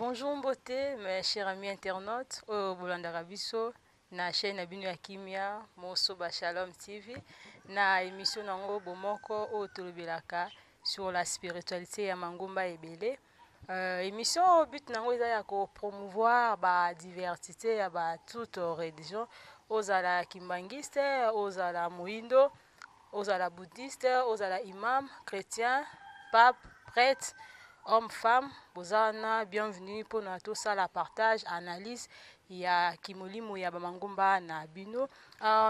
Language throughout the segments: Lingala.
Bonjour Mbote, mes chers amis internautes, au Bolanda Rabiso, na chaîne Abino ya Kimia, Mosoba Shalom TV, na émission nango Bomoko au Tolobelaka sur la spiritualité ya Mangumba Ebele. Émission but nango eza ya ko promouvoir ba diversité ya ba toute religion, ozala kimbangiste, ozala muindo, ozala bouddhiste, ozala imam, chrétien, pape, prêtre, homme, femme, bozana, bienvenue pour notre salle à partage, analyse, il y a Kimolimu, il y a Bamangumba, na Bino.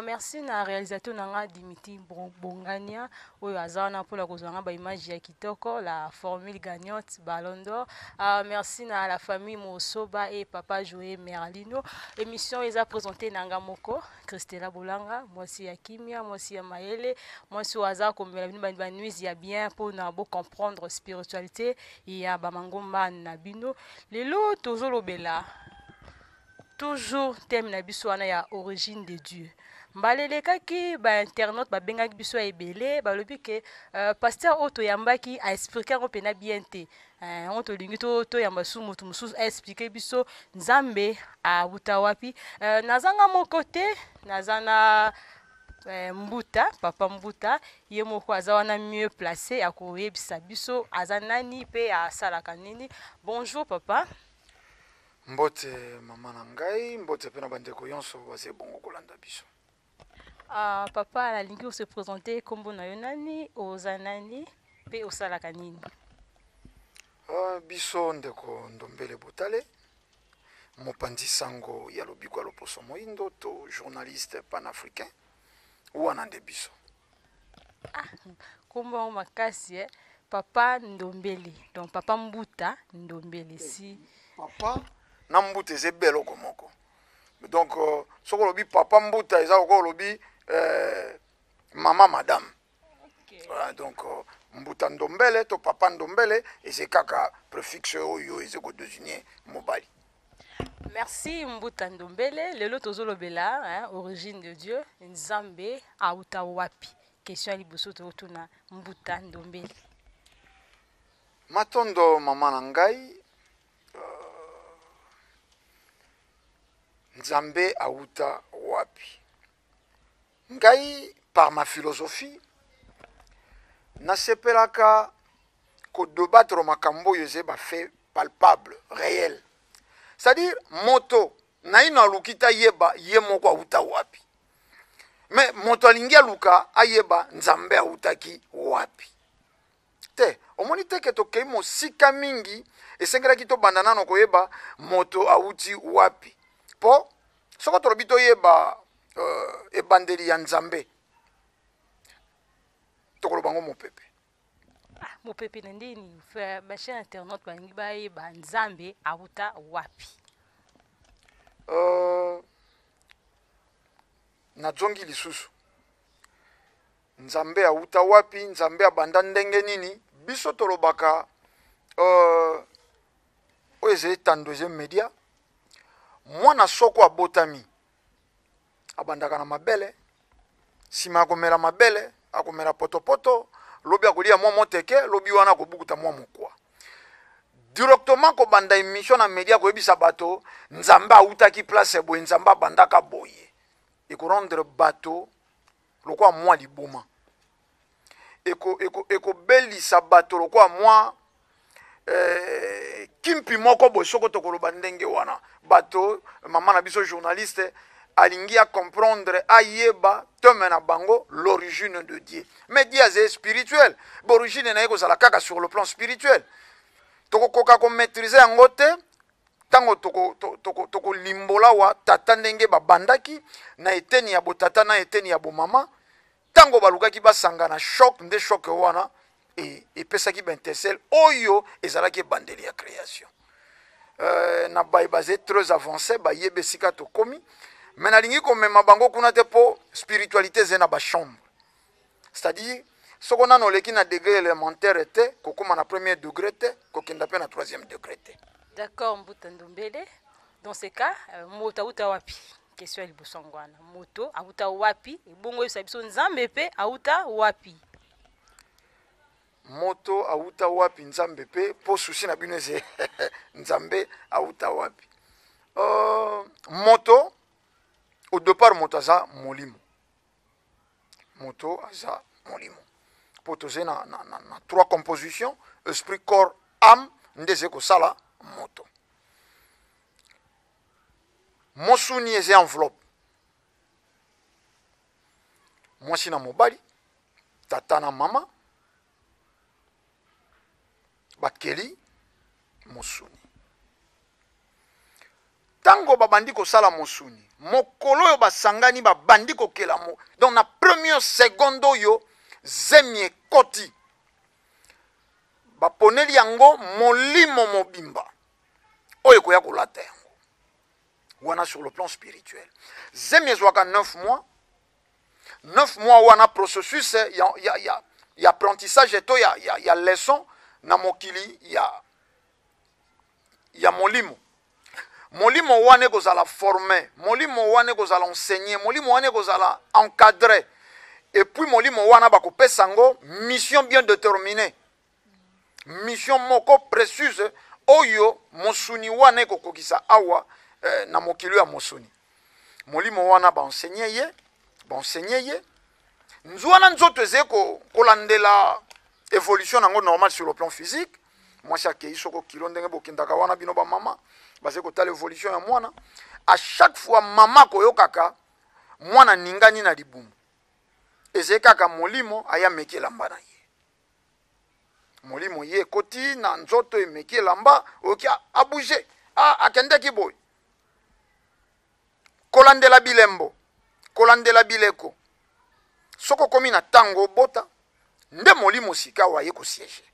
Merci na réalisateur nanga Dimitri Bongania, oyo azana pour la kozanga ba image ya kitoko, la formule gagnante Ballon d'Or. Merci na la famille Mosoba et Papa Joé Merlino. Émission est présentée nanga moko, Christella Bolanga, moi aussi ya Kimia, moi aussi ya Maele, moi aussi Waza comme la nuit il y a bien pour na beau comprendre spiritualité. Il y a Bamangomba na Bino. Lelo tozolo bela. Toujours thème na biso wana ya origine de Dieu. Mbalele kaki ba internaute ba bengaki biso ebele ba lobi ke pasteur Otto Yambaki a expliqué ngo pena bien te. On to lingi to yamba su mutu musu a expliqué biso Nzambe a buta wapi. Nazanga mon côté, nazana Mbuta, papa Mbuta, ye moko aza wana mieux placé à koyebisa biso azanani pe a salaka nini. Bonjour papa. Mbote mama na ngai, mbote pe na bandeko yonso baze bongo kolanda biso. Papa alingi se présenter kombo na yo nani, ozanani pe osalaka nini? Biso ndeko Ndombele Botale, mopanzi sango ya lobiko ya loposo moindo to journaliste panafricain. Wana nde biso. Kombo makasi Papa Ndombele. Donc Papa Mbuta Ndombele si. Papa na Mbuta ze belo komoko. Donc soko lobi Papa Mbuta eza ko lobi mama madame. Okay. Voilà, donc Mbuta Ndombele to Papa Ndombele et c'est kaka préfixe oyo ezeko désigner mobali. Merci Mbuta Ndombele. Lelo tozolo bela, origine de Dieu, Nzambe auta wapi. Question ya liboso totuna Mbuta Ndombele. Matondo mama na ngai, Nzambe auta wapi. Ngai par ma philosophie nasepelaka ko débattre makambo yeze ba fait palpable, réel. C'est-à-dire, moto, naina lukita yeba, ye moko auta wapi. Mais moto alingia luka, ayeba, Nzambe autaki wapi. Te, omoni teke toke mo sika mingi, esengela kito bandana no koyeba, moto auti wapi. Po, soko torobito yeba, ebandeli ya Nzambe. Tokolo bango mopepe. Mopepe nendini ma chaîne internaute bangi baye ba Nzambe auta wapi. Na zongi lisusu. Nzambe auta wapi, Nzambe abanda ndenge nini, biso tolobaka oeze tandoze media. Mwana soko abotami. Abandaka na mabele. Sima akomela mabele, akomela poto. Lobi akolia mwa moteke, lobi wana kobukuta mwa mokwa. Directement ko banda émission na média ko ebisa bato, Nzamba autaki place boye, Nzamba bandaka boye. E ko rendre bato lokwa mwa liboma. Eko belisa bato lokwa mwa kimpi moko boye soko tokoloba ndenge wana. Bato mama na biso journaliste alingi a comprendre ayeba tome na bango l'origine de Dieu. Mais Dieu est spirituel. L'origine na yeko sala kaka sur le plan spirituel. Toko koka ko maîtriser yango te tango toko limbola wa tata ndenge babandaki na eteni ya botata na eteni ya bomama tango balukaki basanga na choc nde choc wana et pesaki bentesel oyo ezalaki bandeli ya création. Na basé très avancé ba yebe sika to komi mais na lingi ko mema bango kuna te po spiritualité zena ba chambre. C'est-à-dire ce qu'on a dans le degré élémentaire était, kokoma na premier degré était, kokenda pe na troisième degré était. D'accord, Mbuta Ndombele. Dans ce cas, moto auta wapi. Question ya liboso ngwana. Moto auta wapi. Bongo yesa biso Nzambe pe auta wapi. Moto auta wapi Nzambe pe po souci na bino ze Nzambe moto aza molimo. Moto aza molimo. Po toze na trois compositions, esprit, corps, âme, ndeze ko sala moto. Mosuni eze enveloppe. Mwasi na mobali, tata na mama, bakeli mosuni. Tango babandi ko sala mosuni, mokolo yo basangani babandi ko kela mo. Donc na première seconde yo zemie koti. Baponeli yango molimo mobimba. Oyo koya kolata yango. Wana sur le plan spirituel. Zemie zwaka 9 mois. 9 mois wana processus ya apprentissage eto ya leçon na mokili ya molimo. Molimo wane kozala formé, molimo wane kozala enseigné, molimo wane kozala encadré. Et puis molimo wana bakopesa ngo mission bien déterminée. Mission moko précise oyo mosuni wane kokokisa awa na mokili ya mosuni. Molimo wana ba enseigné ye. Nzwana nzoto eze kolandela évolution nango normal sur le plan physique. Moi chaque isoko kilo ndenge bokindaka wana bino ba mama baze kotala évolution ya mwana. À chaque fois mama koyokaka mwana ningani na libumu. Eze kaka molimo aya meki lamba na ye. Molimo ye koti na nzoto emeki lamba oki a bouger. Akende ki boy. Kolandela bilembo. Kolandela bileko. Soko komi na tango bota nde molimo sika wa ye ko siège.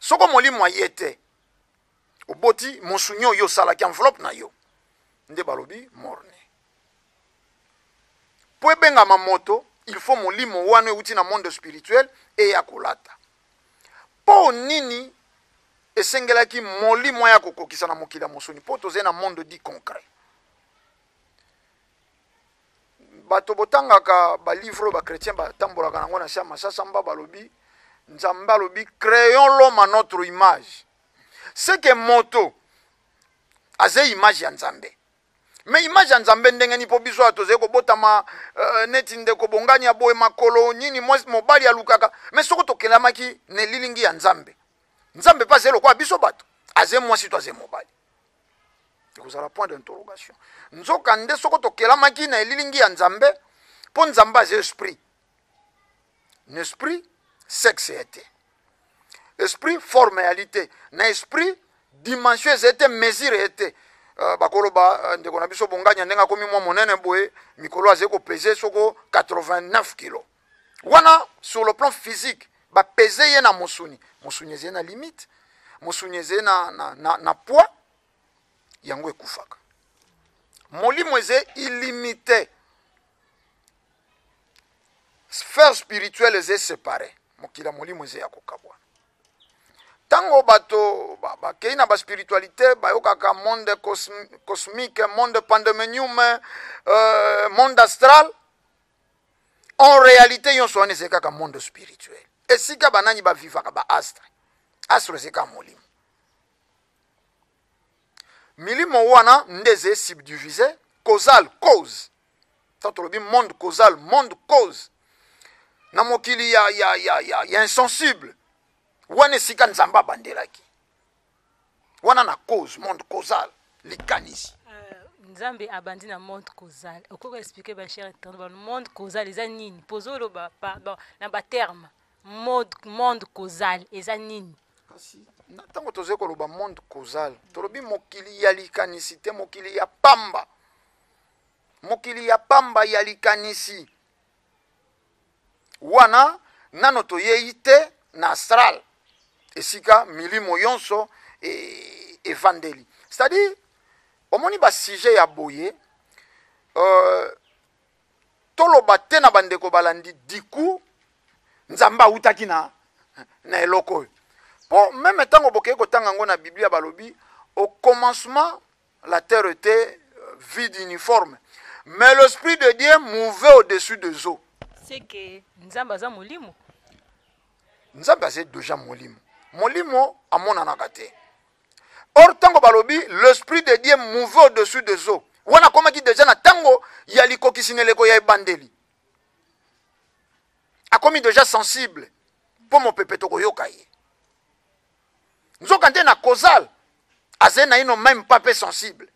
Soko molimo ayete oboti monsunyo yo sala ki enveloppe na yo nde balobi morne. Po ebenga mamoto il faut molimo wana euti na monde spirituel et ya kolata. Po nini esengelaki molimo ya kokokisa na mokili ya mosuni po toze na monde dit concret. Bato botangaka ba livre ba chrétien ba tambolaka nango na sia masasa mba balobi nzamba lobi créons l'homme à notre image. C'est que moto aze image ya nzambe. Mais image ya nzambe ndenge ni po biso atoze ko botama neti ndeko bongani ya boye makolo nini mobali ya lukaka. Mais soko tokelamaki ne lilingi ya nzambe. Nzambe pas zelo kwa biso bato. Aze mwasi to aze mobali. Vous avez un point d'interrogation. Nzoka nde soko tokelamaki na elilingi ya nzambe po nzambe aze esprit. N'esprit sexe était. Esprit formalité. Na esprit dimension était mesure était. Bakoloba ndeko na biso bonganya ndenga komi mwa monene boye mikolo aze ko peser soko 89 kg. Wana sur le plan physique ba peser ye na mosuni. Mosuni eze na limite. Mosuni eze na poids. Yango ekufaka. Molimo eze illimité. Sphère spirituelle eze séparée. Mokila molimo eze ya kokabwa. Tango bato bakei na ba spiritualité bayokaka monde cosmique, monde pandemonium, monde astral. En réalité yon soane eze kaka monde spirituel. Esika banani ba vivaka ba astre. Astre eze ka molimo. Milimo wana ndeze subdivisé causal cause. Tant le monde causal, monde cause. Na mokili ya insensible. Wana sika nzamba bandelaki. Wana na cause, monde causal, likanisi. Nzambe abandi na monde causal. Okoko expliquer ba cher entendre le monde causal eza nini? Pozolo ba na ba terme. Monde causal eza nini? Kasi tango toze koloba monde causal tolobi mokili ya likanisi te mokili ya pamba. Mokili ya pamba ya likanisi. Wana nano toyei te na astral. Esika milimo yonso evandeli. C'est-à-dire omoni ba sujet ya boye toloba te na bandeko balandi diku nzamba utaki na eloko. Bon, même tant que tanga na Biblia balobi, au commencement, la terre était vide, uniforme. Mais l'Esprit de Dieu mouvait au-dessus des eaux. C'est que Nzamba za molimo. Nzamba c'est déjà molimo. Molimo a mon anakate. Or, tant que balobi, l'Esprit de Dieu mouvait au-dessus des eaux. wana komaki deja na tango ya likokisineleko ya ebandeli akomi deja sensible po mopepe tokoyoka ye nzoka nde na kozal aze na ino même pas pe sensible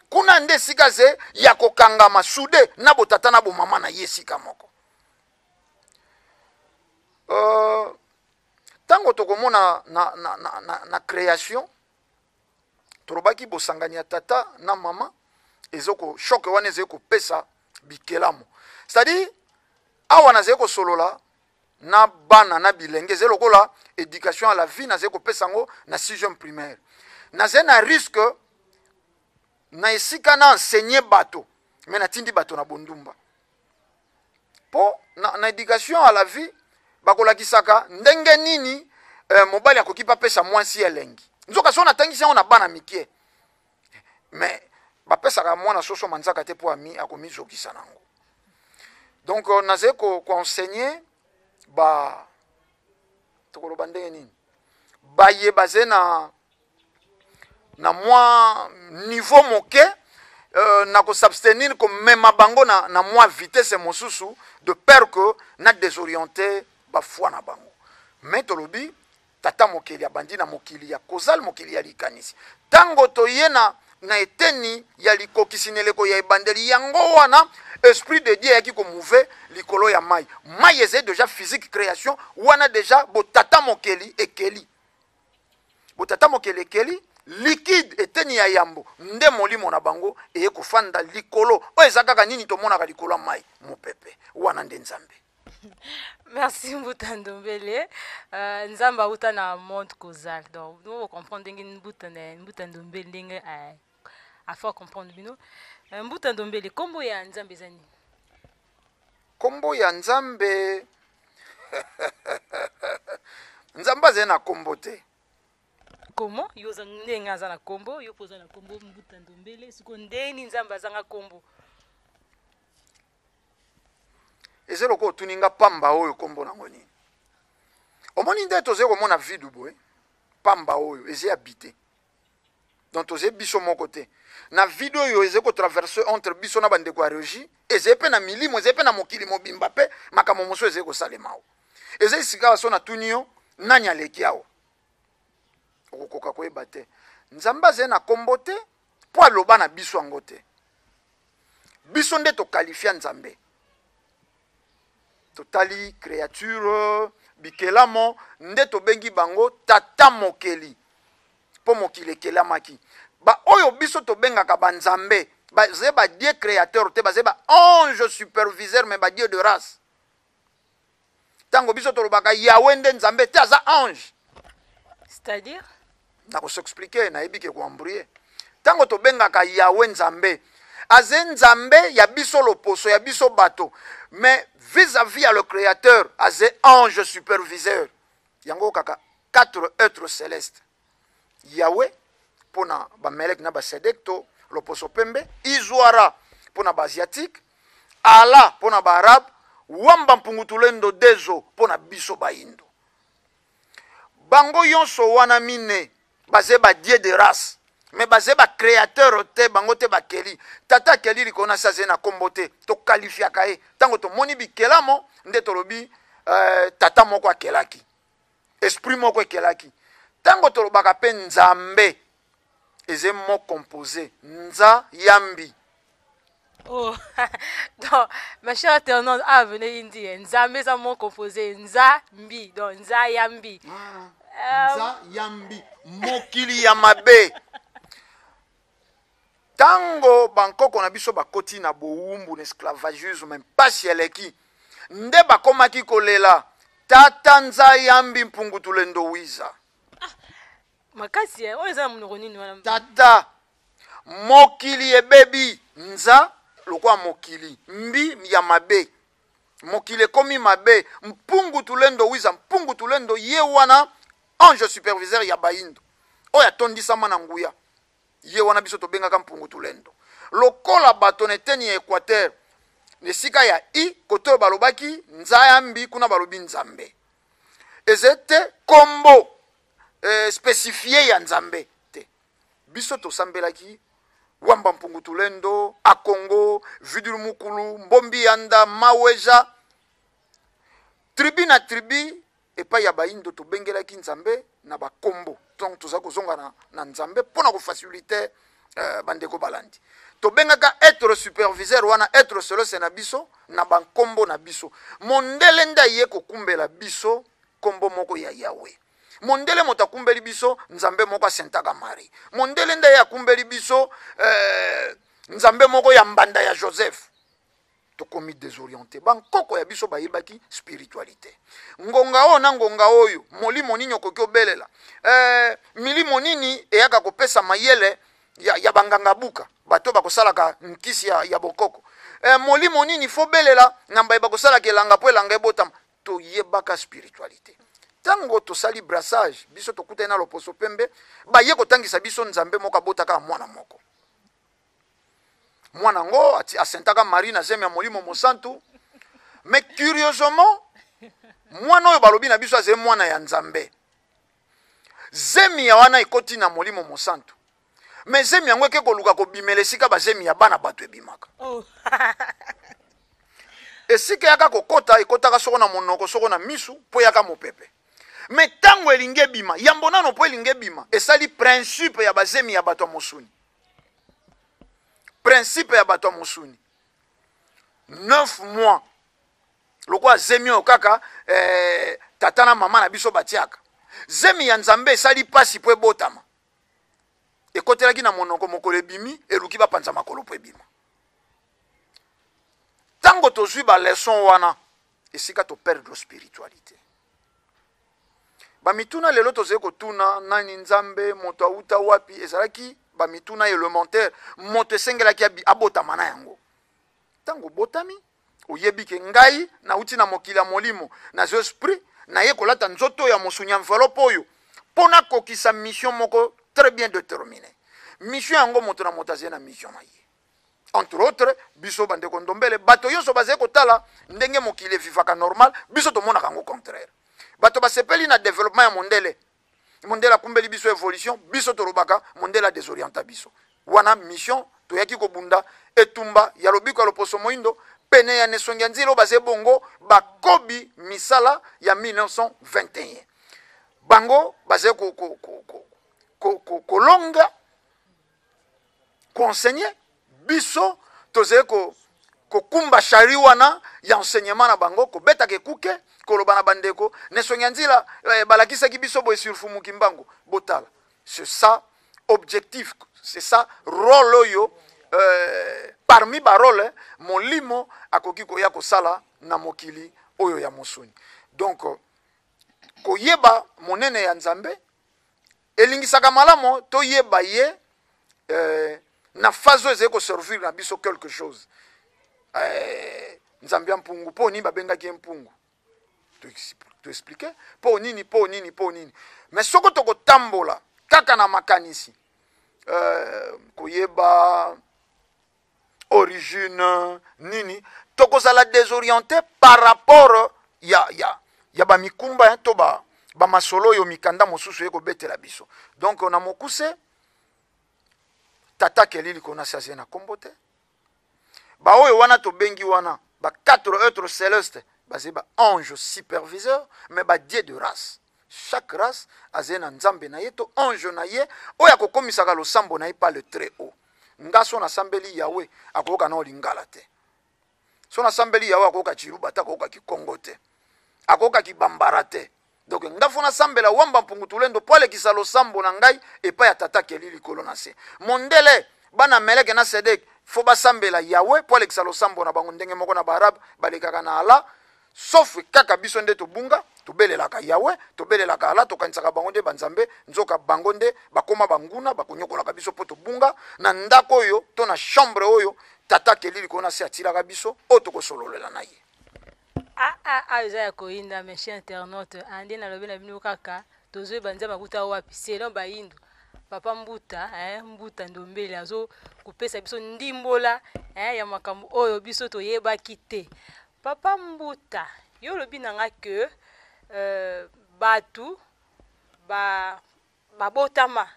kuna nde sika ze ya kokangama sude na botata na bomama na ye sika moko tango tokomona na création tolobaki bosangani ya tata na mama ezoko choc wana ezali kopesa bikelamo c'est-à-dire awa nazali kosolola na bana na bilenge ezali lokola éducation à la vie nazali kopesa yango na 6e primaire nazali na risque na esika na enseigner bato mais natindi bato na bondumba po na éducation à la vie bakolakisaka ndenge nini mobali akoki pa pesa mwasi elengi nzoka so natangisi yango na bana mikie mais bapesaka mwana soso manzaka te po ami akomizokisa nango donc nazali koenseigner tokoloba ndenge nini bayeba ze na mwa niveau moke na kosabstenir komema bango na mwa vitesse mosusu de peur que na désorienter bafwa na bango mais tolobi tata mokili abandi na mokili ya kozal mokili ya likanisi tango toye na eteni ya likokisineleko ya ebandeli yango wana esprit de Dieu yaki komouve likolo ya mai ezali déjà physique création wana déjà botata mokeli ekeli liquide eteni ya yambo nde molimo na bango eye kofanda likolo oyo eza kaka nini tomonaka likolo ya mai mopepe wana nde nzambe. Merci Mbuta Ndombele. Nzambe auta na monde causal. Donc nous comprendre ndenge Mbuta Ndombele ndenge a faire comprendre bino. Mbuta Ndombele kombo ya Nzambe zani. Kombo ya Nzambe Nzamba zena kombo te. Comment yoza ndenge aza na kombo yo poza na kombo Mbuta Ndombele siko ndeni Nzamba zanga kombo. Ezelo ko tuninga pamba oyo kombo nango nini omoni nde toze komona vidu boye pamba oyo eze habité donc toze biso moko te na video oyo eze ko traverser entre biso na bandeko ya régie eze pe na milimo eze pe na mokili mobimba pe makambo moso eze ko salema o eze isika so na tunio nani aleki awo okokoka koyeba te nzamba ze na kombo te po aloba na biso yango te biso nde tokalifia nzambe totali créature bikelamo nde tobengi bango tata mokeli po mokili ekelamaki oyo biso tobengaka banzambe baze badie créateur te baze ba ange superviseur mais badie de race tango biso tolobaka yawe nde nzambe te aza ange c'est-à-dire nakosoexplike nayebi ke koambrie tango tobengaka yawe nzambe aze nzambe ya biso loposo ya biso bato mais vis-à-vis à le créateur aze ange superviseur yango kaka 4 êtres célestes Yahweh pona ba melek na ba sedek to loposo pembe izwara pona ba asiatique Allah pona ba arabe wamba mpungutulendo dezo pona biso ba indo bango yonso wana mine baze ba dieu de race mais baze ba créateur te bango te ba keli tata keli likona sa zena kombo te to qualifia kae tango to moni bikelamo nde tolobi tata moko akelaki esprit moko akelaki tango tolobaka pe nzambe eze mo composé nza yambi. Oh donc ma chère internaute venez indi nzambe ça mot composé nza mbi donc nza yambi nza yambi mokili ya mabe tango bankoko na biso bakoti na bowumbu na esclavagisme mpasi eleki nde bakomaki kolela tata nza yambi mpungutulendo wiza makasi oyo eza monoko nini wana tata mokili ebebi nza lokwa mokili mbi ya mabe mokili ekomi mabe mpungutulendo wiza mpungutulendo ye wana ange superviseur ya baindo oyo atondisama na nguya ye wana biso tobengaka mpungutulendo lokola bato na eteni ya équateur nesika ya i kote oyo balobaki nza yambi kuna balobi nzambe eze te kombo spécifié ya nzambe te biso tosambelaki Wamba Mpungutulendo, Akongo, Vidul Mukulu, Mbombi Yanda, Maweja. Tribi na tribi, et pas yaba indo to bengela ki nzambe na ba kombo. Donc tout ça kozonga na nzambe pour na faciliter bandeko balandi. To bengaka être superviseur wana être solo c'est na biso na ba kombo na biso. Mondele nda ye ko kumbela biso kombo moko ya Yahweh. Mondele mota kumbeli biso nzambe moko asentaka Marie. Mondele nda ya kumbeli biso nzambe moko ya mbanda ya Joseph. To komi désorienté. Bankoko ya biso bayebaki spiritualité. Ngonga o na ngonga oyo molimo nini okoki obelela. Milimo nini eyaka kopesa mayele ya banganga buka. Bato bakosalaka nkisi ya bokoko. Molimo nini fo belela na bayeba kosalaka elanga po elanga ebotama. To yebaka spiritualité. Tango to sali brassage biso to kuta na loposo pembe baye kotangisa biso nzambe moko abotaka mwana moko. Mwana ngo asentaka Marie na zemi ya molimo mosantu. Mais curieusement mwana oyo balobi na biso azali mwana ya nzambe. Zemi ya wana ekoti na molimo mosantu. Mais zemi yango eke koluka kobimelesika ba zemi ya bana bato ebimaka. Oh. Esika yaka kokota ekotaka soko na monoko soko na misu po yaka mopepe. Mais tango elinge bima yambo nano po elinge bima esali principe ya bazemi ya bato mosuni. Principe ya bato mosuni. 9 mois. Lokwa zemi okaka tata na mama na biso batiaka. Zemi ya nzambe esali pasi po ebotama. Ekotelaki na monoko mokolo ebimi eluki bapanza makolo po ebima. Tango tozwi ba leçon wana esika to perdre spiritualité. Ba mituna lelo tozeli kotuna nani nzambe moto auta wapi ezalaki ba mituna élémentaire moto esengelaki abotama na yango. Tango botami oyebi ke ngai na uti na mokili ya molimo na esprit na ye kolata nzoto ya mosunya enveloppe oyo pona kokisa mission moko très bien déterminée. Mission yango moto na moto azali na mission na ye. Entre autres, biso bande kondombele bato yoso bazali kotala ndenge mokili vivaka normal, biso tomonaka ngo contraire. Bato basepeli na développement ya mondele. Mondela kumbeli biso évolution, biso torobaka mondela désorienta biso. Wana mission toyaki kobunda etumba ya lobiko ya loposo moindo pene ya nesongia nzilo bazali bongo bakobi misala ya 1921. Bango bazali kolonga enseigner biso tozeli kokumba shari wana ya enseignement na bango kobeta ke kuke koloba na bandeko nesongia nzila balakisaki biso boye surfumuki mbango botala. C'est ça objectif, c'est ça rôle oyo parmi ba rôle molimo akoki koya kosala na mokili oyo ya mosuni. Donc koyeba monene ya nzambe elingisaka malamo toyeba ye na fazo ezali koservir na biso quelque chose. Nzambe ya mpungu po nini babengaki mpungu to expliquer po nini. Mais soko tokotambola kaka na makanisi koyeba origine nini tokozala désorienté par rapport ya ba mikumba to ba masolo yo mikanda mosusu eko betela biso. Donc on a mokuse tata kelili kona sase na kombote ba oyo wana to bengi wana ba 4 êtres célestes basé ba ange superviseur mais ba dieu de race. Chaque race azena nzambe na ye to ange na ye oya kokomisaka losambo na ye pas le très haut. Ngaso na sambeli Yahweh akoka na olingala te. So na sambeli Yahweh akoka chiruba ta akoka kikongo te. Akoka kibambara te. Donc ngafuna sambela wamba Mpungutulendo pole kisalo sambo na ngai epa ya tata kelili kolona se. Mondele bana meleke na sedek fo basambela Yahweh pole kisalo sambo na bango ndenge moko na barab balekaka na ala sauf kaka biso nde to bunga to belelaka Yahweh to belelaka ala to kanisaka bango nde banzambe nzoka bango nde bakoma banguna bakonyokolaka biso po to bunga na ndako oyo to na chambre oyo tata kelili kona se atilaka biso o to kosololela na ye. Eza koinda mes chers internautes andi na lobi na bino kaka tozwe banza makuta wapi selon bayindo papa Mbuta Mbuta Ndombele azo kupesa biso ndimbola ya makambo oyo biso toyebaki te. Papa Mbuta yo lobi nanga ke batu ba botama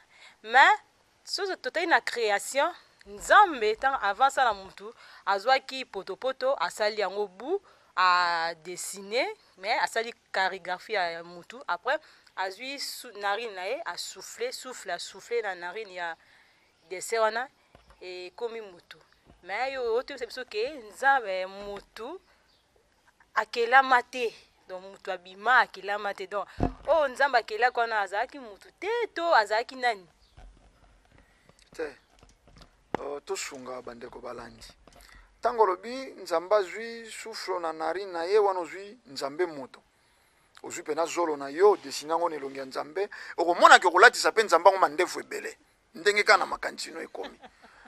mais sozo totali na création nzambe tant avant ça la mutu azwaki potopoto asali yango bu a dessiner mais asali calligraphie ya mutu après azwi narine na ye a souffler na narine ya dessin wana et komi mutu mais yo ote biso ke nzambe mutu akelama te donc mutu abima akelama te donc oh nzambe akelaka wana azalaki mutu te to azalaki nani te tosunga bandeko balandi ntango lobi nzambe azwi souffle na narine na ye wana ozwi nzambe moto ozwi mpena zolo na yo desine yango na elongi ya nzambe okomonaki okolatisa mpe nzambe yango mandefu ebele ndenge kaka na makanisi ekomi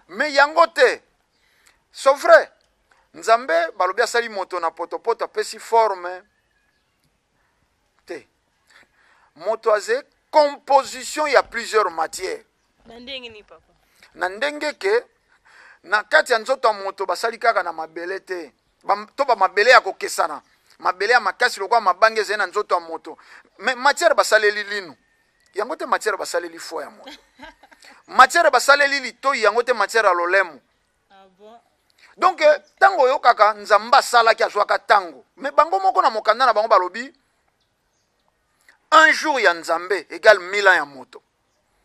me yango te so vrai nzambe balobi asali moto na potopoto apesi forme te moto aze composition ya plusieurs matières na ndenge ni papa na ndenge ke na kati ya nzoto ya moto basali kaka na mabele te to bamabele ya kokesana mabele ya makasi lokola mabange ezali na nzoto ya moto me matière basaleli lino yango te matière basaleli fo ya moto matière basaleli litoi yango te matière ya lolemo. Donc tango oyokaka nzambe asalaki azwaka tango me bango moko na mokanda na bango balobi un jour ya nzambe égale 1000 ans ya moto.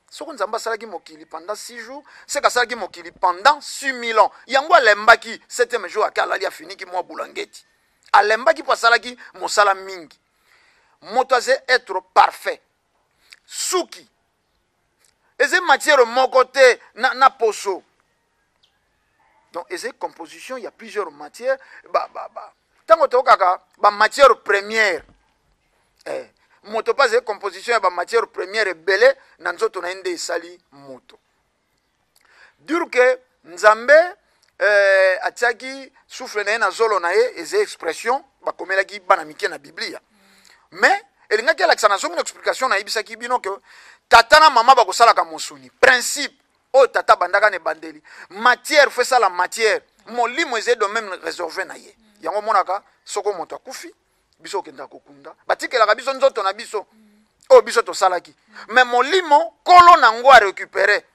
Soko nzambe asalaki mokili pendant 6 jours, c'est qu'asalaki mokili pendant 6000 ans. Yango alembaki 7e jour akalali afiniki mwa bulangeti. Alembaki po asalaki mosala mingi. Moto aze être parfait. Suki. Eze matière moko te na poso. Donc eze composition, il y a plusieurs matières. Tango tokaka ba matière première. Moto pas composition ya ba matière première ebele na nzoto na ende esali moto. Dur que nzambe atiaki souffle na ye na zolo na ye eze expression bakomelaki bana mike na Biblia. Mais elingaki alakisa na zongo explication na yebisaki bino ke tata na mama bakosalaka mosuni. Principe o tata bandaka ne bandeli. Matière fait ça la matière. Molimo eze do même réservé na ye. Yango monaka soko moto akufi biso kenda kokunda batikelaka biso nzoto na biso o biso tosalaki mais molimo kolo nango a récupérer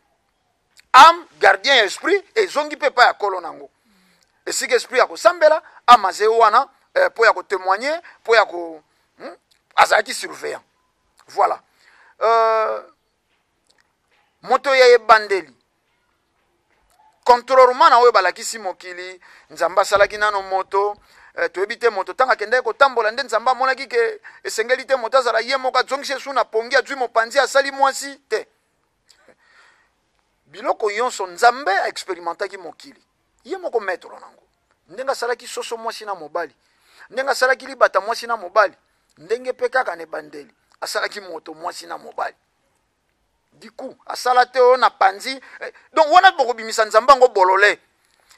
âme gardien ya esprit ezongi mpe pa ya kolo nango esika esprit ya kosambela amaze wana po ya kotémoigner po ya ko azalaki surveillant. Voilà moto ya ebandeli contrairement na oyo balakisi mokili nzambe asalaki nano moto toyebi te moto tanga kende kotambola nde nzambe amonaki ke esengeli te moto azala ye moko azongisi esu na pongi azwi mopanzi asali mwasi te. Biloko nyonso nzambe aexperimentaki mokili ye moko maître nango ndenge asalaki soso mwasi na mobali ndenge asalaki libata mwasi na mobali ndenge mpe kaka na ebandeli asalaki moto mwasi na mobali du coup asala te oyo na panzi donc wana bokobimisa nzambe yango bolole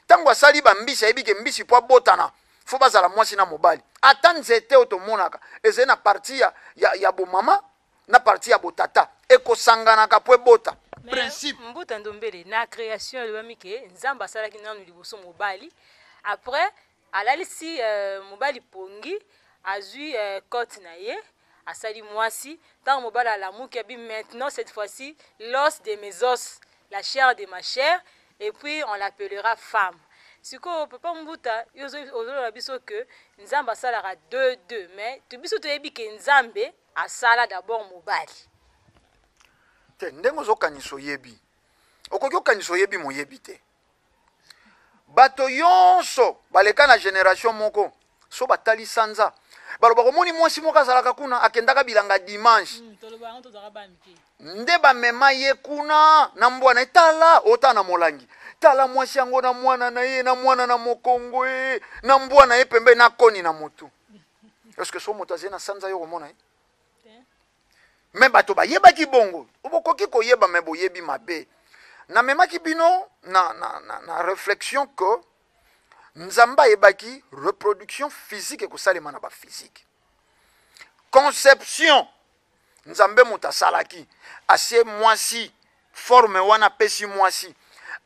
ntango asali bambisi ayebi ke mbisi po abotana fo bazala mwasi na mobali ata nzete oyo tomonaka ezali na parti ya bomama na parti ya botata ekosanganaka po ebota. Principe mbuta ndombele na création elobami ke nzambe asalaki nanu liboso mobali après alalisi mobali pongi azwi cote na ye asali mwasi ntango mobali alamuki abi maintenant cette fois-ci l'os de mes os la chair de ma chair et puis on l'appellera femme. Siko papa mbuta ozolola biso ke nzambe asalaka 2 mais to biso toyebi ke nzambe asala d'abord mobali te ndenge ozokanisa oyebi okoki okanisa oyebi moyebi te bato yonso baleka na génération moko so batali sanza baloba komoni mwasi moko azalaka kuna akendaka bilanga dimanche nde bamema ye kuna na mbwana etala ota na molangi tala mwasi yango na mwana na ye na mwana na mokongo ye na mbwana ye pembe na koni na motu est-ce que so moto azali na sanza yo komona ye me bato bayebaki bongo obokoki koyeba me boyebi mabe na memaki bino na réflexion que nzambe ayebaki reproduction physique ekosalema na baphysique conception nzambe moto asalaki asie mwasi forme wana apesi mwasi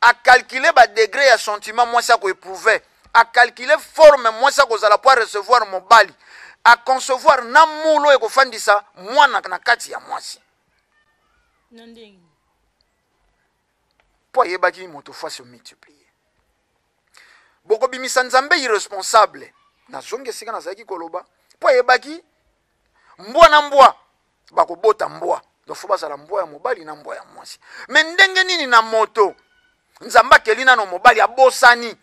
acalcule badegré ya sentiment mwasi akoéprouve acalcule forme mwasi akozala po recevoir mobali aconcevoir na mulo ekofandisa mwana na kati ya mwasi po ayebaki moto fois se multiplier. Boko bimisa nzambe irresponsable. Na zonge sika na zaki koloba. Po ayebaki mbwa na mbwa bakobota mbwa. Donc faut bazala mbwa ya mobali na mbwa ya mwasi. Mais ndenge nini na moto nzamba kelina no mobali abosani.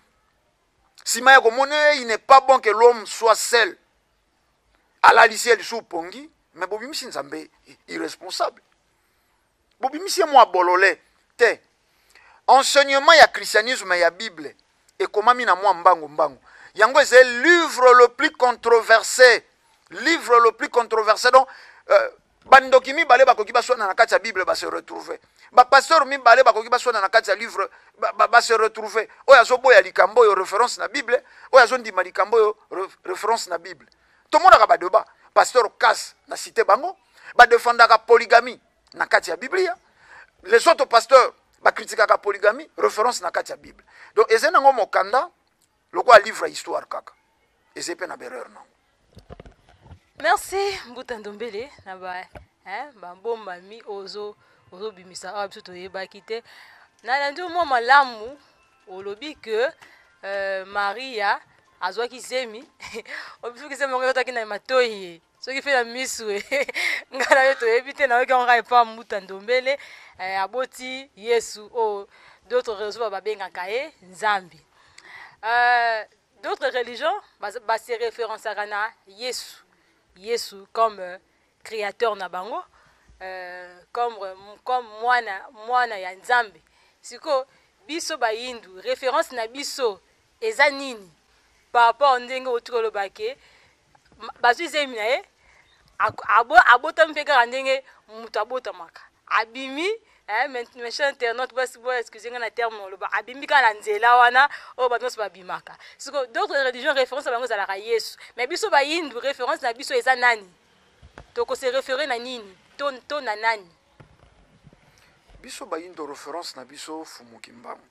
Sima ya komone il n'est pas bon que l'homme soit seul. Ala lisiel sou pongi, mais bobimisi nzambe irresponsable. Bobimisi mo abolole te. Enseignement ya christianisme ya Bible et komami na mo mbango mbango. Yango c'est livre le plus controversé. Livre le plus controversé donc bandoki mibale bakoki baswana na kati ya Bible ba se retrouver. Ba pasteur mibale bakoki baswana na kati ya livre ba se retrouver. Oya zo boya likambo yo référence na Bible, oya zo ndima likambo yo référence na Bible. Tout le monde a ba débat. Pasteur Cass na cité bango, ba défendaka polygamie na kati ya Biblia. Les autres pasteurs ba critiquaka polygamie, référence na kati ya Bible. Donc ezena ngo mokanda lokwa livre histoire kaka. Ezepe na bereur non. Merci Mbuta Ndombele na ba bomba mi ozo bimisa a biso toyebaki te na ndio mo malamu olobi que Maria azwaki zemi obisuki zemi ngo taki na matoyi soki fe na miswe ngala yo toyebi te na yo ka pa Mbuta Ndombele aboti Yesu o d'autres religions babengaka ye Nzambi. D'autres religions se référencent à Yesu. Yesu comme créateur na bango, comme mwana ya Nzambe. Siko biso ba Hindu référence na biso eza nini par rapport ndenge otukolo bake bazu zemi na ye abota mpeka ndenge mutu abota maka abimi maintenant internaute excusez-moi na terme lo ba abimi kana nzela wana o ba noso ba bimaka. Siko d'autres religions référence bango za la Yesu mais biso ba Hindu référence na biso eza nani to ko se référer na nini to na nani biso ba Hindu référence na biso fumu kimbangu.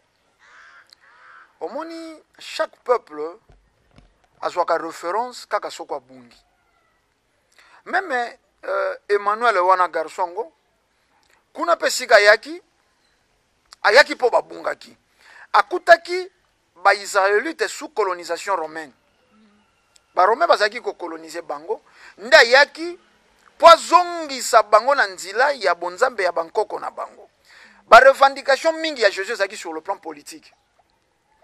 Omoni chaque peuple a sa référence kaka soko bungi. Même Emmanuel wana garçongo kuna pesika ayaki po babungaki akutaki ba Israélite sous colonisation romaine. Ba Romain bazaki ko coloniser bango nda yaki po zongisa bango na nzila ya bonzambe ya bankoko na bango. Ba revendication mingi ya Jésus zaki sur le plan politique.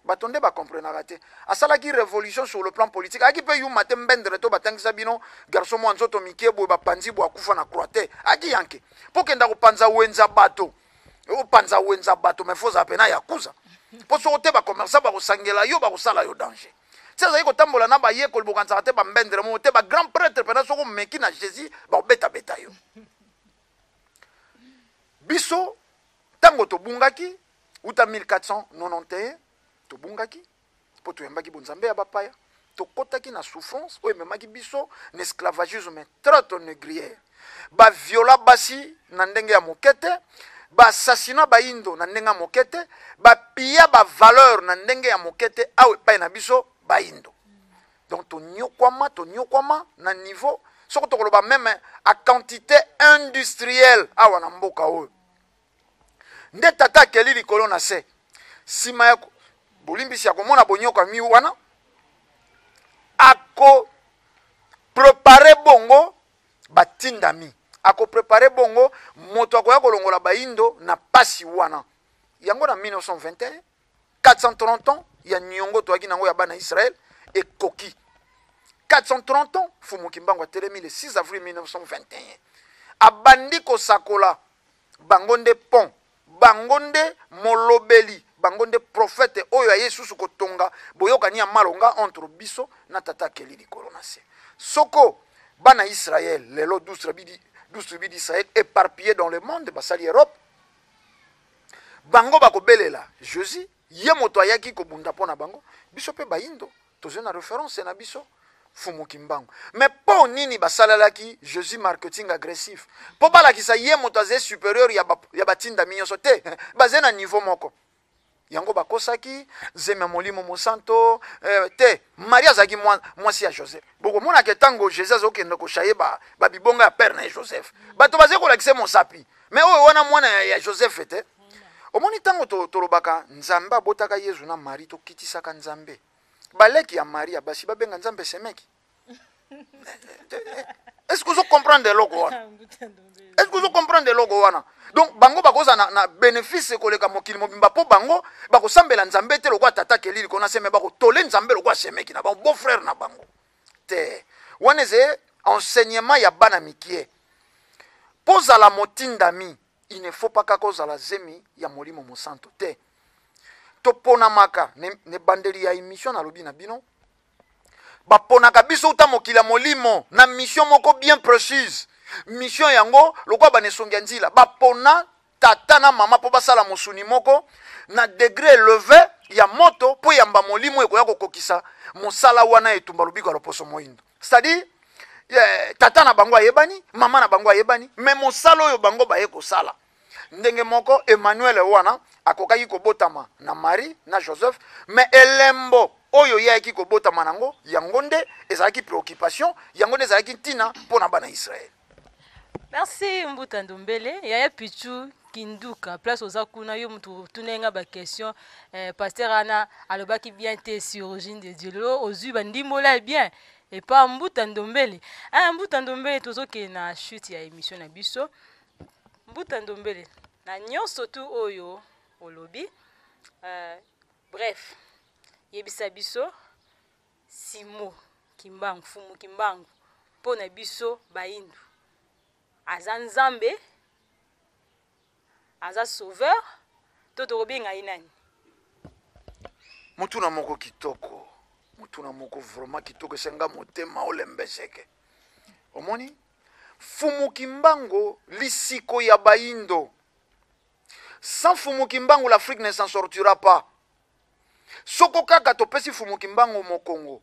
Batonde ba comprendre te asalaki révolution sur le plan politique aki pe yu matin mbendre to batangisa bino garçon mo nzoto mikebo ba panzi bo akufa na croate aki yanke pokenda ko panza wenza bato o panza wenza bato mais faut apena yakuza po so te ba commerçant ba ko sangela yo ba ko sala yo danger sasa iko tambola na ba ye ko bokanza te ba mbendre mo te ba grand prêtre pena so ko meki na Jésus ba beta beta yo biso tango to bungaki uta 1491 to bungaki po to yambaki bonzambe ya bapaya to kotaki na souffrance o memaki biso na esclavagisme traite négrière ba viola basi na ndenge ya mokete ba assassinat ba indo na ndenge ya mokete ba pia ba valeur na ndenge ya mokete awe pa na biso ba indo. Donc to nyokwama na niveau soko to koloba même à quantité industrielle awa na mboka o nde tata keli likolo na se sima ya bolimbisi ya komona bonyoka mi wana ako préparer bongo batindami ako préparer bongo moto akoya kolongola baindo na pasi wana yango na 1921 430 ans ya nyongo toaki nango ya bana Israël et koki 430 ans fumu kimbango telemi le 6 avril 1921 abandi ko sakola bangonde pont bangonde molobeli bangonde prophète oyo Yesu sukotonga boyokani ya malonga entre biso na tata keli likolo na se soko bana Israël lelo 12 tribus d'Israël éparpillés dans le monde basali Europe bango bakobelela Jésus ye moto ayaki ko bunda pona bango biso pe bayindo tozo na référence na biso fumu kimbango mais po nini basalalaki Jésus marketing agressif po balakisa ye moto azé supérieur ya batinda minyoso te bazé na niveau moko yango bakosaki zeme molimo mosanto te Maria zaki mwasi ya Joseph boko mona ke tango Jésus azokende ko shaye ba bibonga ya père na Joseph bato bazé ko lakise mosapi mais oyo wana mwana ya Joseph te omoni ntango tolobaka nzambe abotaka yezu na mari tokitisaka nzambe baleki ya maria basi babenga nzambe semeki. Est-ce que vous comprenez le logo? Est-ce que vous comprenez le logo? Donc bango bakoza na bénéfice koleka mokili mobimba po bango bakosambela nzambe te lokwa tata kelili kona seme bako tole nzambe lokwa semeki na bango beau frère na bango te. Waneze enseignement ya bana mikie poza la motindami, il ne faut pas kakoza la zemi ya molimo mosanto te. Topona maka ne bandeli ya émission na lobi na bino baponaka biso uta mokila molimo na mission moko bien précise. Mission yango lokwa banesongi ya nzila bapona tata na mama po basala mosuni moko na degré élevé ya moto po yamba molimo ekoya kokokisa mosala wana etumba lobiko loposo moindo. C'est-à-dire tata na bango ayebani, mama na bango ayebani, mais mosala oyo bango baye kosala. Ndenge moko Emmanuel wana akokaki kobotama na Marie na Joseph, mais elembo oyo yaki kobotama nango yango nde ezalaki préoccupation, yango nde ezalaki ntina pona bana Israël. Merci Mbuta Ndombele. Yaya Pichu Kinduka. Place aux akuna yo mutu tunenga ba question. Pasteur Ana alobaki bien te sur origine de Dieu. Ozu bandimola bien. Et pas Mbuta Ndombele. Mbuta Ndombele tozoke na chute ya émission na biso. Mbuta Ndombele. Na nyonso tu oyo olobi. Bref. Yebisa biso Simo Kimbangu Fumu Kimbangu pona biso baindu. Aza nzambe, aza sauveur, toto robenga inani. Mutuna moko kitoko, mutuna moko vraiment kitoko senga motema olembeseke. Omoni? Fumu Kimbangu lisiko ya baindo. Sans Fumu Kimbangu l'Afrique ne s'en sortira pas. Soko kaka topesi Fumu Kimbangu mo Congo.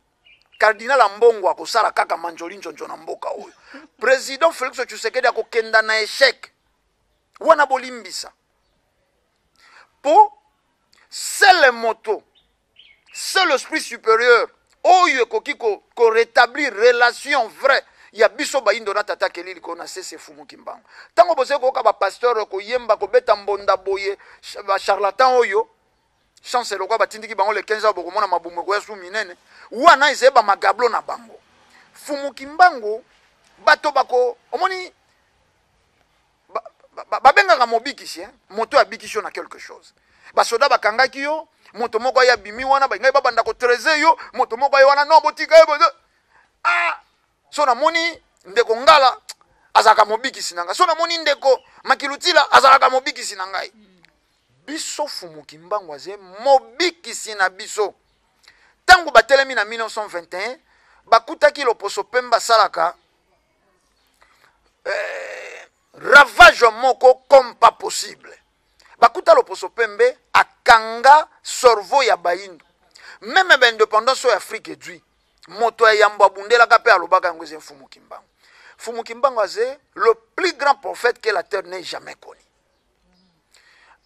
Cardinal Ambongo akosala kaka manjoli njonjo na mboka oyo. Président Félix Tshisekedi akokenda na échec. Wana bolimbisa. Po c'est le moto. C'est l'esprit supérieur. Oyo ekoki ko rétablir relation vraie. Ya biso baindo na tata kelili ko na sese Fumu Kimbangu. Tango bose ko ka ba pasteur ko yemba ko beta mbonda boye ba charlatan oyo. Chance lokwa batindiki bango le 15 boko mona mabumu ko yasu minene wana izeba magablo na bango. Fumu Kimbangu bato bako omoni babenga ka mobikisi moto abikisho na quelque chose basoda bakangaki yo moto moko ya bimi wana ba ngai babanda ko treze yo moto moko ya wana no botika yo so na moni ndeko ngala azaka mobikisi nanga so na moni ndeko makilutila azaka mobikisi na ngai. Biso Fumu Kimbangu aze mobikisi na biso. Tango batelemi na 1921 bakutaki loposo pemba salaka ravage moko comme pas possible. Bakuta loposo pembe akanga sorvo ya baindo. Même indépendance ya Afrique edui. Moto ya yamba bundela kape alobaka ngweze Fumu Kimbangu. Fumu Kimbangu aze le plus grand prophète que la terre n'ait jamais connu.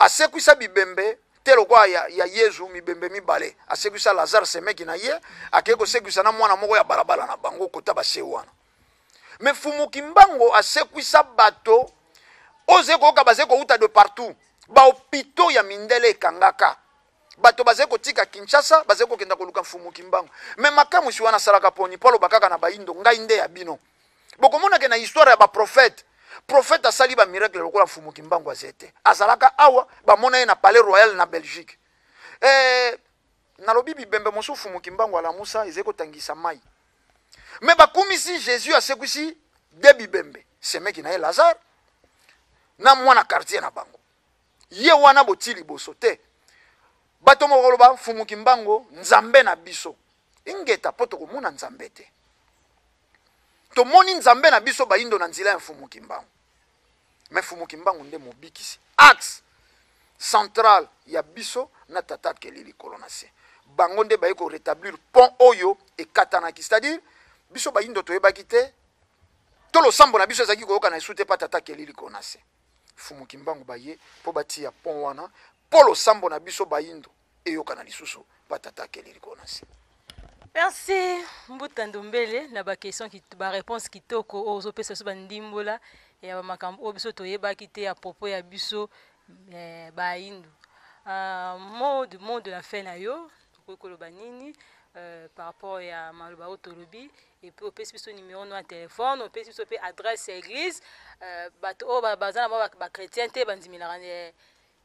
Asekwisa bibembe telo kwa ya Yesu mibembe mibale asekwisa Lazare semeki na ye akeko sekwisa na mwana moko ya balabala na bango kota base wana. Mais Fumu Kimbangu asekwisa bato ozeko ka bazeko uta de partout ba hôpitaux ya mindele kangaka bato bazeko tika Kinshasa bazeko kenda koluka Fumu Kimbangu. Mais makamu si wana salaka poni polo bakaka na baindo ngai nde ya bino bokomona ke na histoire ya ba prophète. Prophète a sali ba miracle lokola Fumu Kimbangu azete. Azalaka awa ba mona ye na palais royal na Belgique. Na lobi bibembe mosu Fumu Kimbangu ala Musa ezeko tangisa mai. Mais ba kumisi Jésus asekwisi de bibembe. Semeki na ye Lazare na mwana quartier na bango. Ye wana botili bosote. Bato moko loba Fumu Kimbangu nzambe na biso. Ingeta poto ko muna nzambe te. To moni nzambe na biso baindo na nzila ya Fumu Kimbangu. Mais Fumu Kimbangu nde mobikisi. Axe central ya biso na tata kelili kolonase. Bango nde baye ko rétablir pont oyo e katanaki. C'est-à-dire biso baindo toyebaki te. Tolo sambo na biso ezaki koyoka na esute pa tata kelili kolonase. Fumu Kimbangu baye po batia pont wana polo sambo na biso baindo eyoka na lisusu pa tata kelili kolonase. Merci Mbuta Ndombele na ba question qui ba réponse kitoko ozo pesa so bandimbola ya ba makambo obiso toyeba kite ya propos ya biso bahindu. Mot de la fin na yo koloba nini par rapport à maloba otolobi et puis opesi biso numéro no ya téléphone, opesi biso pe adresse ya église bato oyo baza na ba chrétien te bandimelaka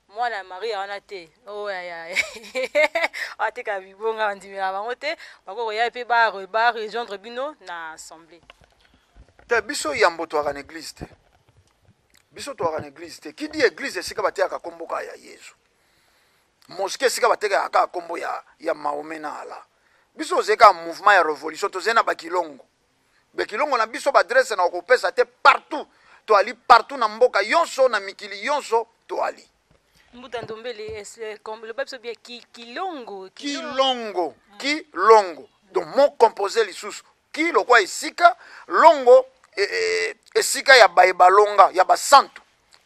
mwana Maria wana te oyo atekaka bibonga bandimelaka bango te bakokoya mpe barejoindre bino na assemblée te biso yambo toaka na église te biso toaka na église te ki di église esika batekaka kombo kaka ya yesu mosquée esika batekaka kaka kombo ya Mahomet na ala biso ozeka mouvement ya révolution tozali na bakilongo na biso badresse na kopesa te partout toali partout na mboka yonso na mikili yonso toali Mbuta Ndombele le biso bien kilongo donc mon composé lisusu ki lokwa esika longo esika ya baebalonga ya basantu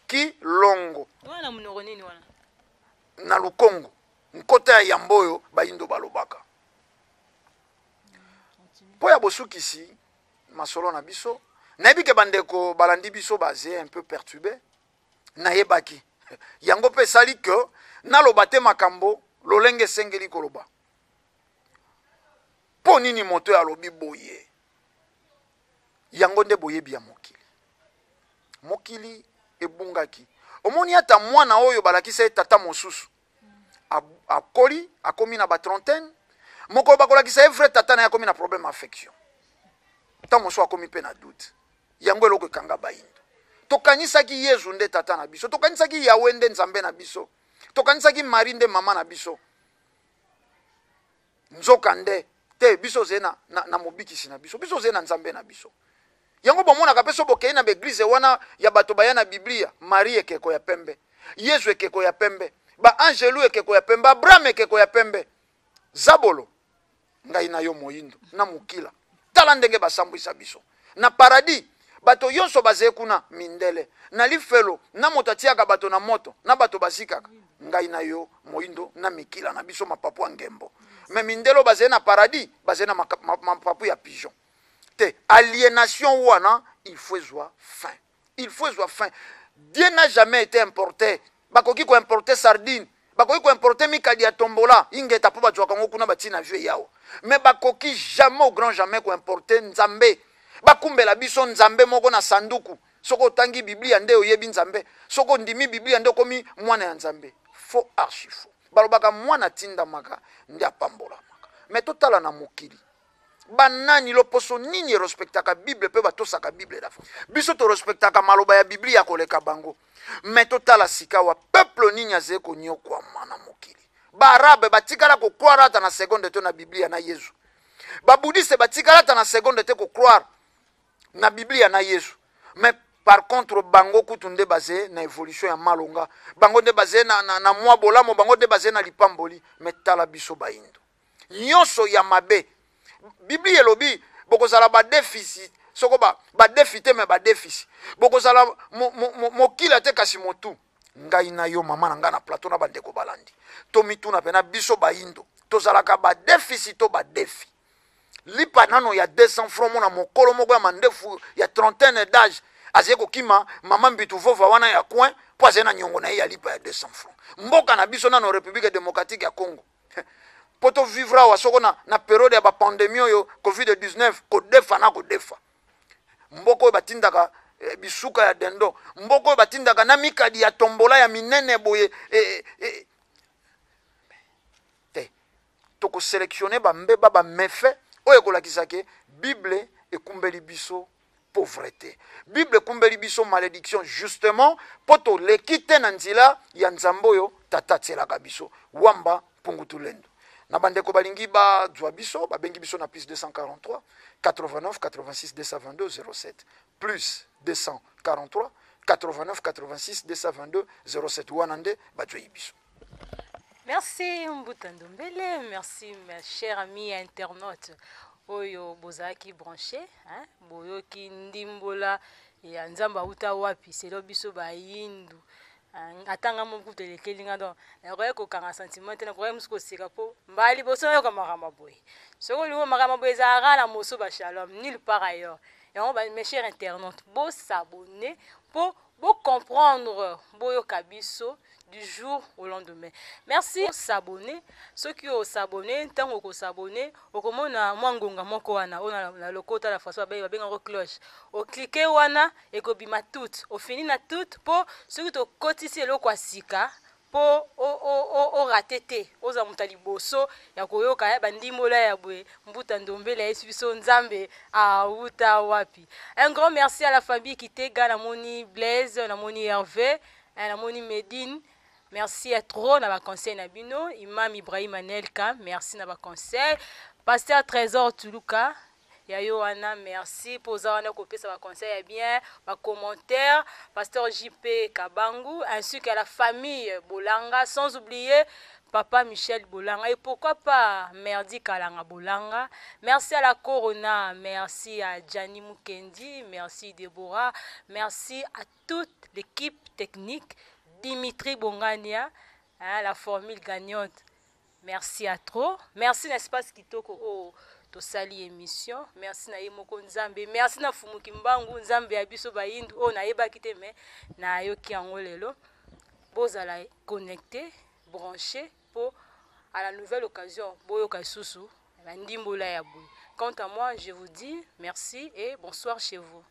kilongo wana munoko nini wana na lukongo nkota ya yambo oyo bayindo balobaka po ya bosukisi masolo na biso nayebi ke bandeko balandi biso baze un peu perturbé nayebaki yango mpe esali ke naloba te makambo lolenge esengeli koloba mpo nini moto oyo alobi boye yango nde boyebi ya mokili ebungaki omoni ata mwana oyo balakisa ye tata mosusu akoli akomi na batrentaine moko bakolakisa ye vrai tata na ye akomi na problème affection ta mosusu akomi mpe na doute yango eloko ekanga bayindo tokanisaki yesu nde tata na biso tokanisaki yawe nde nzambe na biso tokanisaki mari nde mama na biso nzoka nde te biso zee na mobikisi na biso biso zee na nzambe na biso yango bomonaka mpe so bokei na baeglize wana ya bato baya na biblia mari ekeko ya pembe yesu ekeko ya pembe baangelu ekeko ya pembe abraham ekeko ya pembe zabolo ngai na yo moyindo na mokila tala ndenge basambwisa biso na paradis bato yonso bazee kuna mindele na lifelo na moto atiaka bato na moto na bato basikaka ngai na yo moyindo na mikila na biso mapapu ya ngembo me mindelo bazee na paradis bazee na mapapu ya pigeon te aliénation wana il faut ezwa fin Dieu n'a jamais été importé bakoki ko importer sardine bakoki ko importer mikadi ya tombola ingeta po batwaka ngo kuna batina vieux yao mais bakoki jamais au grand jamais ko importer nzambe bakumbela biso nzambe moko na sanduku soko otangi biblia nde oyebi nzambe soko ndimi biblia nde okomi mwana ya nzambe faux archi faux balobaka mwana tindamaka nde apambolamaka mais totala na mokili banani loposo nini respectaka bible pe batosaka bible da biso to respectaka maloba ya biblia koleka bango mais totala sikawa peuple nini azee konyokwa mana mokili baarabe batikala ko croire ata na seconde te na biblia na yesu babudiste batikala ata na seconde te ko croire na biblia na yesu mais par contre bango kutu nde bazee na évolution ya malonga bango nde bazee na mwa bolamo bango nde bazee na lipamboli mais tala biso bayindo nyonso ya mabe biblia elobi bokozala badeficit soko badefi te me badeficit bokozala mokila te kasi motu ngai na yo mama na ngai na plateau na bandeko balandi tomituna mpe na biso bayindo tozalaka badeficit to badefi lipa nano ya 200 francs mona mokolo moko ya mandefu ya trentaine d'âge azali kokima mama mbitu vova wana ya coin po azali na nyongo na ye ya lipa ya 200 francs mboka na biso nano république démocratique ya Congo poto vivra wa soko na periode ya bapandemie oyo covid-19 kodefa mboko oyo batindaka bisuka ya dendo mboko oyo batindaka na mikadi ya tombola ya minene boye te tokoselektione bambeba bamefe oyo ekolakisake bible ekumbeli biso pauvreté bible ekumbeli biso malédiction justement po toleki te na nzela ya nzambe oyo tata atielaka biso wamba pungutulendo na bandeko balingi bazwa biso babengi biso na plus 243 89 86 222 07 plus 243 89 86 222 07 wana nde bazwei biso. Merci Mbuta Ndombele, merci mes chers amis internautes oyo bozaki branché boyoki ndimbola ya nzamba uta wapi selo biso bayindu atanga moku telekeli nga donc nakoye kokanga sentiment te nakoye musu koseka po mbali boso oyoka makambo boye soko liwo makambo boye ezalaka na moso ba shalom nulle part ailleurs Et mes chers internautes, beau s'abonner pour comprendre Boyo Kabiso du jour au lendemain. Merci de s'abonner. Ceux qui ont s'abonné, tant qu'on s'abonner, au comment na mwangonga moko wana, on a le côté la façon ba benga cloche. Au cliquer wana et ko bima tout. Au fini na tout pour ceux qui ont cotisé le kwasika pour o ratete. Oza mutali boso ya koyoka ya bandimola ya bwe mbuta ndombele ya biso nzambe a uta wapi. Un grand merci à la famille qui t'ega la moni Blaise, la moni Hervé, la moni Medine. Merci à trop na ba conseil na bino, Imam Ibrahim Anelka, merci na ba conseil. Pasteur Trésor Tuluka, ya Yohana, merci pour ça on a copié ça ba conseil bien, ba commentaire, Pasteur JP Kabangu, ainsi qu'à la famille Bolanga, sans oublier Papa Michel Bolanga et pourquoi pas Merdi Kalanga Bolanga. Merci à la Corona, merci à Gianni Mukendi, merci Deborah, merci à toute l'équipe technique. Dimitri Bongania, hein, la formule gagnante. Merci à trop. Merci n'espace kitoko oh to sali émission. Merci na yemoko nzambe. Merci na fumuki mbangu nzambe ya biso ba yindu oh na yeba kite me na yoki yango lelo. Bozala connecté, branché pour à la nouvelle occasion boyoka susu la ndimbola ya boy. Quant à moi, je vous dis merci et bonsoir chez vous.